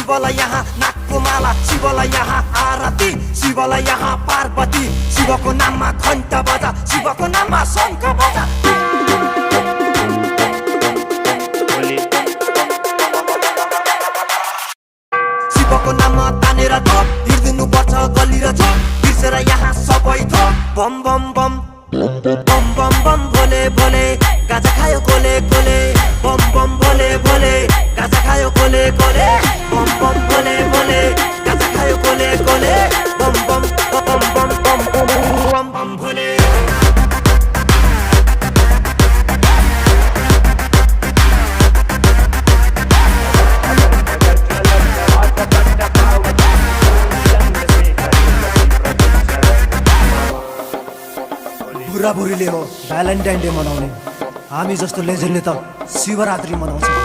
शिवलाई यहाँ नाकको माला, शिवलाई यहाँ आरती, शिवलाई यहाँ पार्वती, शिवको नाममा घण्ट बजा, शिवको नाममा शङ्ख बजा। शिवको नाममा तानेर थोक हिँड्दिनु पर्छ गली र चोक, बिर्सेर यहाँ सबै थोक। बम बम बम बम बम बम भोले भोले, गाजा खायो गोले गोले, बम बम भोले भोले, गाजा खायो गोले गोले, बम बम भोले भोले, गाजा खायो गोले गोले, बम बम बम बम बम बम बम भोले। बुढाबुढीले हो भ्यालेन्टाइन डे मनाउने, हामी जस्तो लेजेन्डले त शिवरात्रि मनाउँछ।